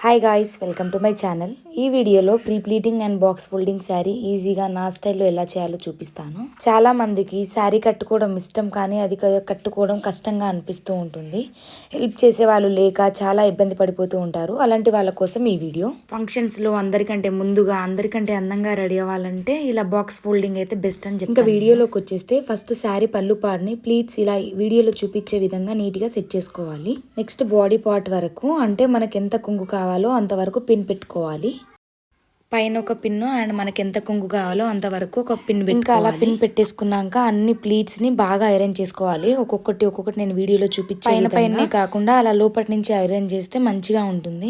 Hi guys, welcome to my channel. ఈ వీడియోలో pre pleating and box folding sari ఈజీగా నా స్టైల్లో ఎలా చేయాలో చూపిస్తాను. చాలా మందికి శారీ కట్టుకోవడం ఇష్టం, కానీ అది కట్టుకోవడం కష్టంగా అనిపిస్తూ ఉంటుంది. హెల్ప్ చేసే వాళ్ళు లేక చాలా ఇబ్బంది పడిపోతూ ఉంటారు. అలాంటి వాళ్ళ కోసం ఈ వీడియో. ఫంక్షన్స్లో అందరికంటే ముందుగా అందరికంటే అందంగా రెడీ అవ్వాలంటే ఇలా బాక్స్ ఫోల్డింగ్ అయితే బెస్ట్ అని చెప్పి. ఇంకా వీడియోలోకి వచ్చేస్తే ఫస్ట్ శారీ పళ్ళు పార్ట్ని ప్లీట్స్ ఇలా వీడియోలో చూపించే విధంగా నీట్గా సెట్ చేసుకోవాలి. నెక్స్ట్ బాడీ పార్ట్ వరకు, అంటే మనకి ఎంత కొంగు కావాలో అంతవరకు పిన్ పెట్టుకోవాలి. పైన ఒక పిన్ను అండ్ మనకి ఎంత కొంగు కావాలో అంతవరకు ఒక పిన్ పెట్టుకోవాలి. ఇంకా అలా పిన్ పెట్టేసుకున్నాక అన్ని ప్లీట్స్ ని బాగా ఐరన్ చేసుకోవాలి. ఒక్కొక్కటి నేను వీడియోలో చూపించాను. పైన కాకుండా అలా లోపటి నుంచి ఐరన్ చేస్తే మంచిగా ఉంటుంది.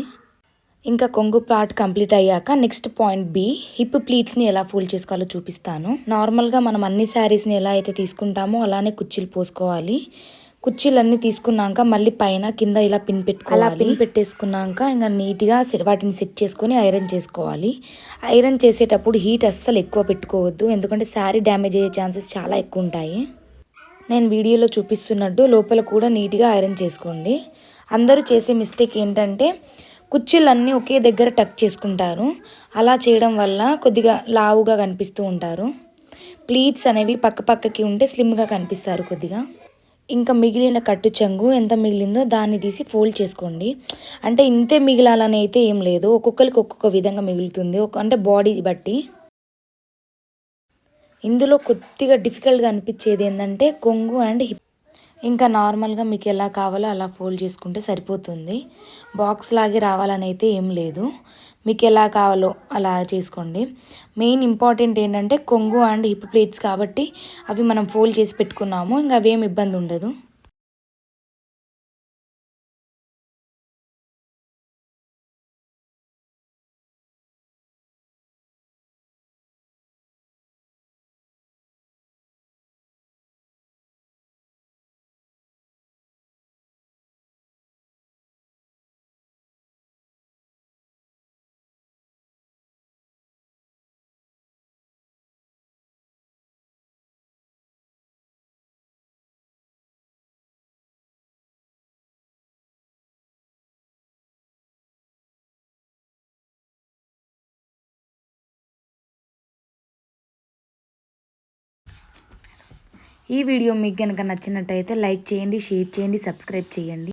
ఇంకా కొంగు పార్ట్ కంప్లీట్ అయ్యాక నెక్స్ట్ పాయింట్ బి, హిప్ ప్లీట్స్ని ఎలా ఫోల్డ్ చేసుకోవాలో చూపిస్తాను. నార్మల్గా మనం అన్ని శారీస్ని ఎలా అయితే తీసుకుంటామో అలానే కుర్చీలు పోసుకోవాలి. కుర్చీలన్నీ తీసుకున్నాక మళ్ళీ పైన కింద ఇలా పిన్ పెట్టుకోవాలి. అలా పిన్ పెట్టేసుకున్నాక ఇంకా నీట్గా వాటిని సెట్ చేసుకొని ఐరన్ చేసుకోవాలి. ఐరన్ చేసేటప్పుడు హీట్ అస్సలు ఎక్కువ పెట్టుకోవద్దు, ఎందుకంటే శారీ డ్యామేజ్ అయ్యే ఛాన్సెస్ చాలా ఎక్కువ ఉంటాయి. నేను వీడియోలో చూపిస్తున్నట్టు లోపల కూడా నీట్గా ఐరన్ చేసుకోండి. అందరూ చేసే మిస్టేక్ ఏంటంటే కుర్చీలన్నీ ఒకే దగ్గర టక్ చేసుకుంటారు. అలా చేయడం వల్ల కొద్దిగా లావుగా కనిపిస్తూ ఉంటారు. ప్లీట్స్ అనేవి పక్కకి ఉంటే స్లిమ్గా కనిపిస్తారు కొద్దిగా. ఇంకా మిగిలిన కట్టు చెంగు ఎంత మిగిలిందో దాన్ని తీసి ఫోల్డ్ చేసుకోండి. అంటే ఇంతే మిగిలాలని అయితే ఏం లేదు, ఒక్కొక్కరికి ఒక్కొక్క విధంగా మిగులుతుంది, అంటే బాడీ బట్టి. ఇందులో కొద్దిగా డిఫికల్ట్గా అనిపించేది ఏంటంటే కొంగు అండ్ హిప్. ఇంకా నార్మల్గా మీకు ఎలా కావాలో అలా ఫోల్డ్ చేసుకుంటే సరిపోతుంది. బాక్స్ లాగే రావాలని అయితే ఏం లేదు, మీకు ఎలా కావాలో అలా చేసుకోండి. మెయిన్ ఇంపార్టెంట్ ఏంటంటే కొంగు అండ్ హిప్ ప్లేట్స్ కాబట్టి అవి మనం ఫోల్డ్ చేసి పెట్టుకున్నాము, ఇంకా అవేం ఇబ్బంది ఉండదు. ఈ వీడియో మీకు కనుక నచ్చినట్టయితే లైక్ చేయండి, షేర్ చేయండి, సబ్స్క్రైబ్ చేయండి.